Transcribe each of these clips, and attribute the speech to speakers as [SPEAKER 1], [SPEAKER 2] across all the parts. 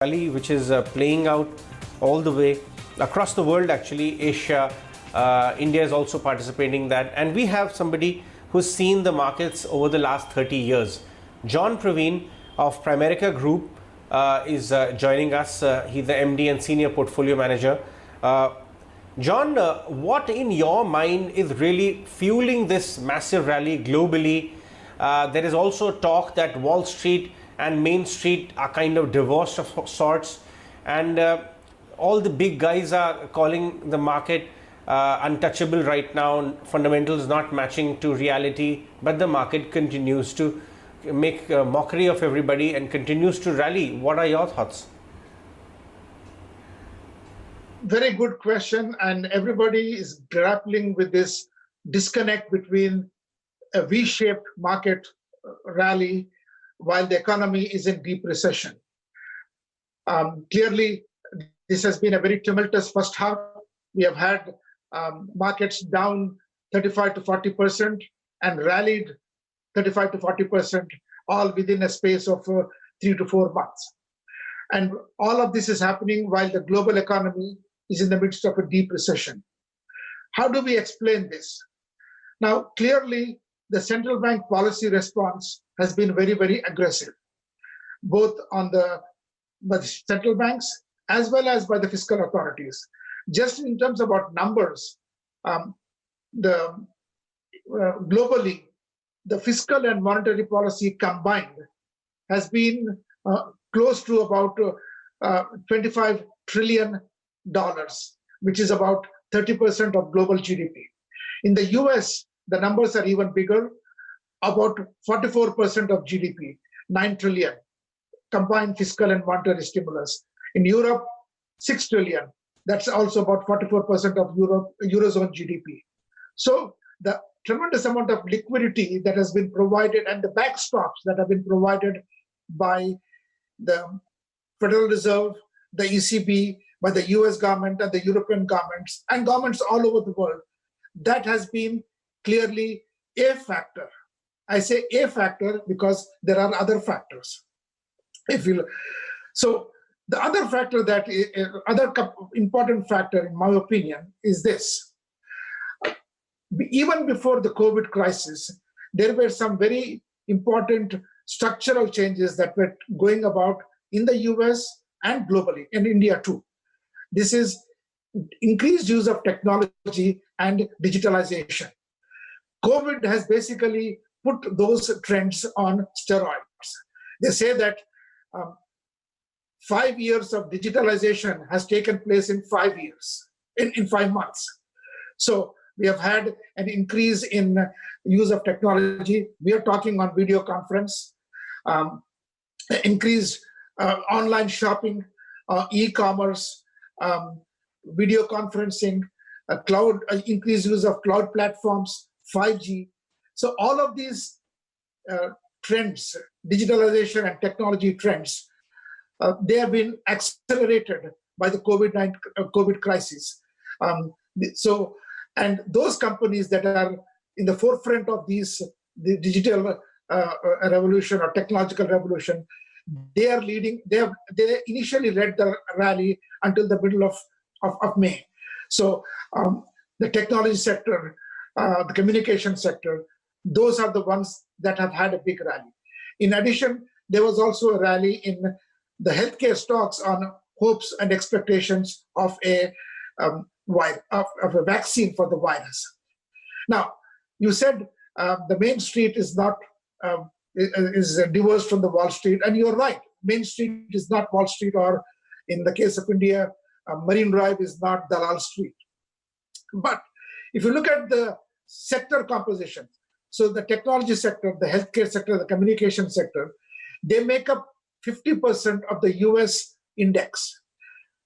[SPEAKER 1] rally which is playing out all the way across the world, actually. Asia, India is also participating in that. And we have somebody who's seen the markets over the last 30 years. John Praveen of Primerica Group is joining us. He's the MD and Senior Portfolio Manager. John, what in your mind is really fueling this massive rally globally? There is also talk that Wall Street and Main Street are kind of divorced of sorts, and all the big guys are calling the market untouchable right now, fundamentals not matching to reality, but the market continues to make a mockery of everybody and continues to rally. What are your thoughts?
[SPEAKER 2] Very good question, and everybody is grappling with this disconnect between a V-shaped market rally while the economy is in deep recession. Clearly, this has been a very tumultuous first half. We have had markets down 35 to 40% and rallied 35 to 40%, all within a space of 3 to 4 months. And all of this is happening while the global economy is in the midst of a deep recession. How do we explain this? Now, clearly, the central bank policy response has been very, very aggressive, both on by the central banks as well as by the fiscal authorities. Just in terms of what numbers, globally, the fiscal and monetary policy combined has been close to about $25 trillion, which is about 30% of global GDP. In the US, the numbers are even bigger, about 44% of GDP, 9 trillion, combined fiscal and monetary stimulus. In Europe, 6 trillion. That's also about 44% of Eurozone GDP. So the tremendous amount of liquidity that has been provided and the backstops that have been provided by the Federal Reserve, the ECB, by the US government and the European governments and governments all over the world, that has been clearly a factor. I say a factor because there are other factors. So the other factor other important factor, in my opinion, is this. Even before the COVID crisis, there were some very important structural changes that were going about in the US and globally, in India too. This is increased use of technology and digitalization. COVID has basically put those trends on steroids. They say that 5 years of digitalization has taken place in 5 years, in 5 months. So we have had an increase in use of technology. We are talking on video conference, increased online shopping, e-commerce, video conferencing, increased use of cloud platforms, 5G. So all of these trends, digitalization and technology trends, they have been accelerated by the COVID crisis. And those companies that are in the forefront of the digital revolution or technological revolution, they are leading. They initially led the rally until the middle of May. So the technology sector, the communication sector, those are the ones that have had a big rally. In addition, there was also a rally in the healthcare stocks on hopes and expectations of a vaccine for the virus. Now, you said the Main Street is not is divorced from the Wall Street, and you're right. Main Street is not Wall Street, or in the case of India, Marine Drive is not Dalal Street. But if you look at the sector composition, so the technology sector, the healthcare sector, the communication sector, they make up 50% of the US index.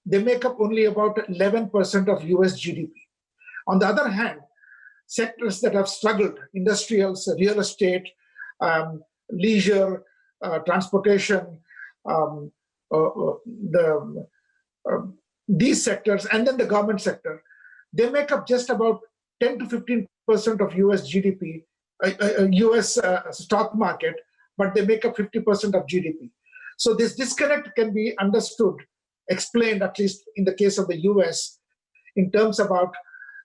[SPEAKER 2] They make up only about 11% of US GDP. On the other hand, sectors that have struggled, industrials, real estate, leisure, transportation, these sectors, and then the government sector, they make up just about 10 to 15% of US GDP, US stock market, but they make up 50% of GDP. So this disconnect can be understood, explained, at least in the case of the US, in terms about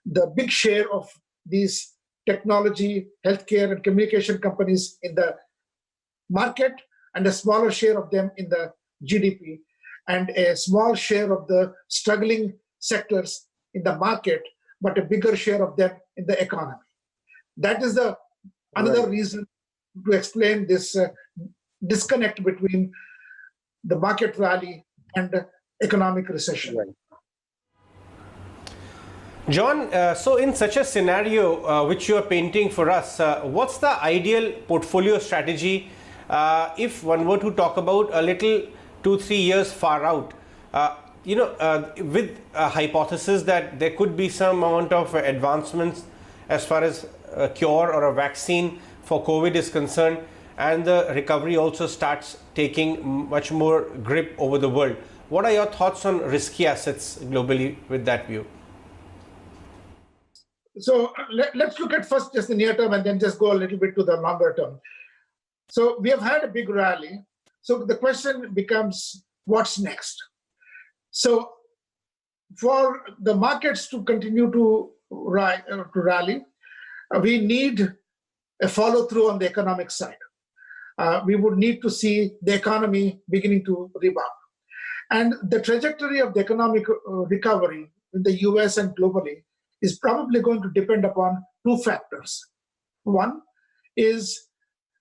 [SPEAKER 2] the big share of these technology, healthcare, and communication companies in the market, and a smaller share of them in the GDP, and a small share of the struggling sectors in the market, but a bigger share of them in the economy. That is the another reason to explain this disconnect between the market rally and economic recession.
[SPEAKER 1] Right. John, so in such a scenario which you are painting for us, what's the ideal portfolio strategy if one were to talk about a little 2-3 years far out? With a hypothesis that there could be some amount of advancements as far as a cure or a vaccine for COVID is concerned, and the recovery also starts taking much more grip over the world. What are your thoughts on risky assets globally with that view?
[SPEAKER 2] So let's look at first just the near term and then just go a little bit to the longer term. So we have had a big rally. So the question becomes, what's next? So for the markets to continue to rally, we need a follow through on the economic side. We would need to see the economy beginning to rebound. And the trajectory of the economic recovery in the US and globally is probably going to depend upon two factors. One is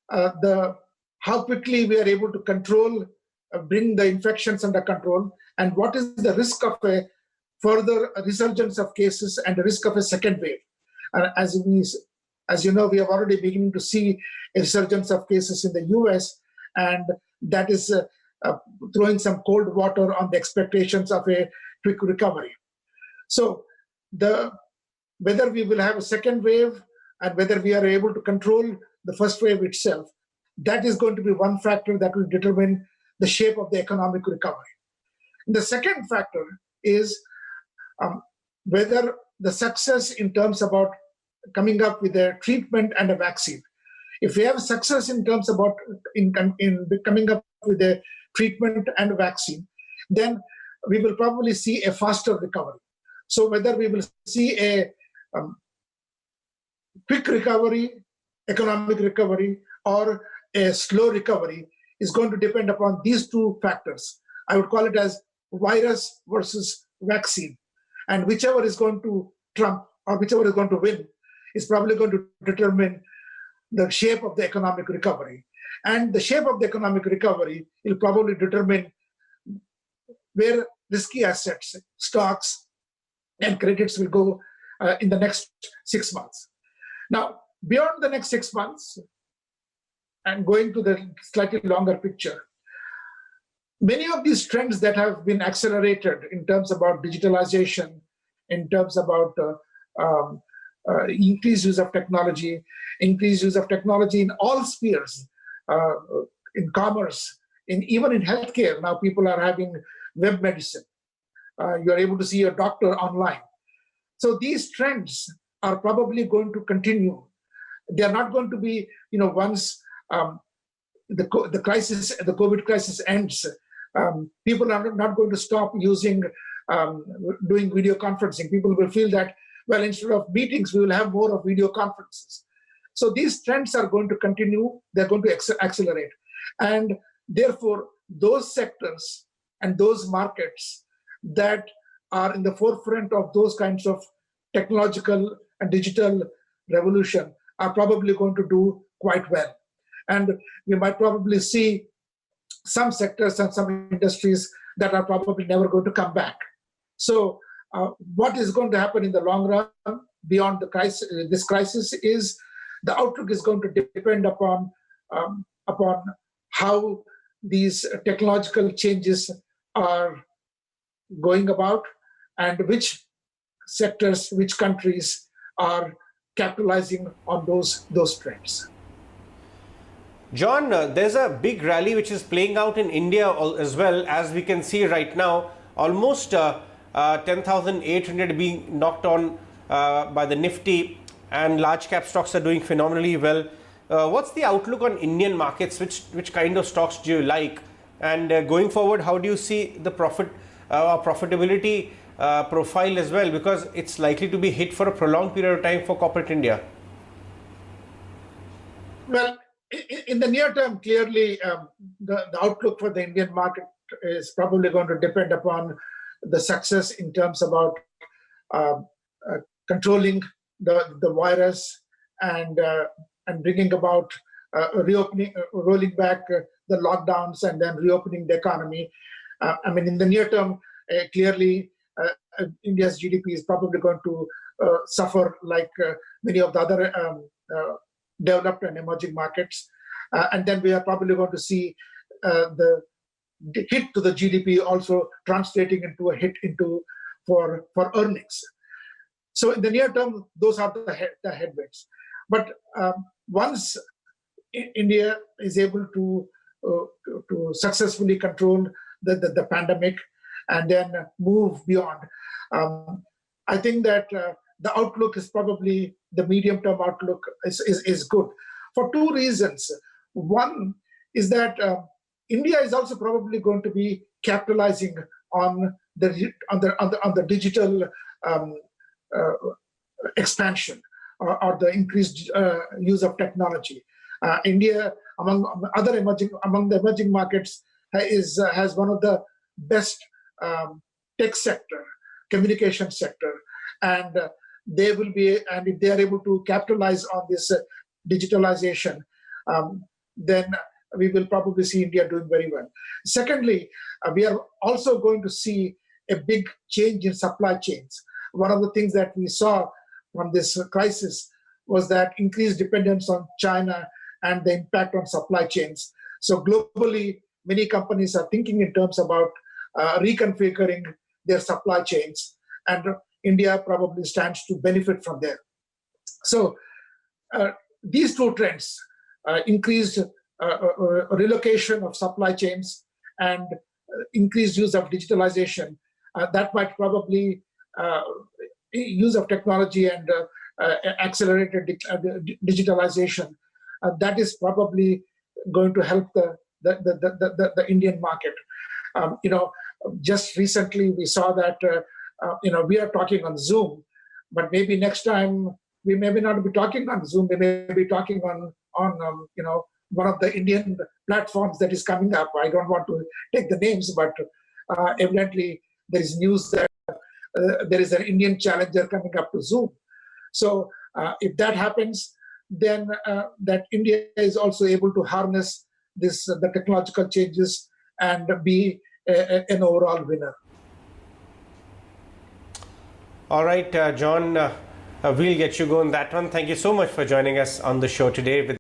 [SPEAKER 2] how quickly we are able to control, bring the infections under control, and what is the risk of a further resurgence of cases and the risk of a second wave. As you know, we have already beginning to see a resurgence of cases in the US, and that is throwing some cold water on the expectations of a quick recovery. So whether we will have a second wave and whether we are able to control the first wave itself, that is going to be one factor that will determine the shape of the economic recovery. The second factor is whether the success in terms about coming up with a treatment and a vaccine. If we have success in terms about in coming up with a treatment and a vaccine, then we will probably see a faster recovery. So whether we will see a quick recovery, economic recovery, or a slow recovery is going to depend upon these two factors. I would call it as virus versus vaccine. And whichever is going to trump or whichever is going to win is probably going to determine the shape of the economic recovery. And the shape of the economic recovery will probably determine where risky assets, stocks, and credits will go in the next 6 months. Now, beyond the next 6 months, and going to the slightly longer picture, many of these trends that have been accelerated in terms about digitalization, in terms about increased use of technology in all spheres, in commerce, even in healthcare. Now people are having web medicine. You are able to see your doctor online. So these trends are probably going to continue. They are not going to be, once the COVID crisis ends, people are not going to stop using doing video conferencing. People will feel that, well, instead of meetings, we will have more of video conferences. So these trends are going to continue. They're going to accelerate. And therefore, those sectors and those markets that are in the forefront of those kinds of technological and digital revolution are probably going to do quite well. And we might probably see some sectors and some industries that are probably never going to come back. So what is going to happen in the long run beyond this crisis is the outlook is going to depend upon how these technological changes are going about and which sectors, which countries are capitalizing on those trends.
[SPEAKER 1] John, there's a big rally which is playing out in India as well, as we can see right now. Almost 10,800 being knocked on by the Nifty, and large cap stocks are doing phenomenally well. What's the outlook on Indian markets? Which kind of stocks do you like? And going forward, how do you see the profitability profile as well? Because it's likely to be hit for a prolonged period of time for corporate India.
[SPEAKER 2] Well, in the near term, clearly, the outlook for the Indian market is probably going to depend upon the success in terms about controlling the virus and bringing about reopening, rolling back the lockdowns and then reopening the economy. I mean, in the near term, clearly, India's GDP is probably going to suffer like many of the other developed and emerging markets. And then we are probably going to see the hit to the GDP also translating into a hit for earnings. So in the near term, those are the headwinds. But once India is able to successfully control the pandemic and then move beyond, I think that the outlook is probably, the medium-term outlook is good for two reasons. One is that India is also probably going to be capitalizing on the digital expansion or the increased use of technology. India, among the emerging markets, has one of the best tech sector, communication sector, and they will be, and if they are able to capitalize on this digitalization, then we will probably see India doing very well. Secondly, we are also going to see a big change in supply chains. One of the things that we saw from this crisis was that increased dependence on China and the impact on supply chains. So globally, many companies are thinking in terms about reconfiguring their supply chains, and India probably stands to benefit from there. So these two trends, increased relocation of supply chains and increased use of digitalization, that might probably use of technology and accelerated digitalization, that is probably going to help the Indian market. Just recently we saw that we are talking on Zoom, but maybe next time we may not be talking on Zoom. We may be talking on one of the Indian platforms that is coming up. I don't want to take the names, but evidently there is news that there is an Indian challenger coming up to Zoom. So if that happens, then that India is also able to harness the technological changes and be an overall winner.
[SPEAKER 1] All right, John, we'll get you going that one. Thank you so much for joining us on the show today.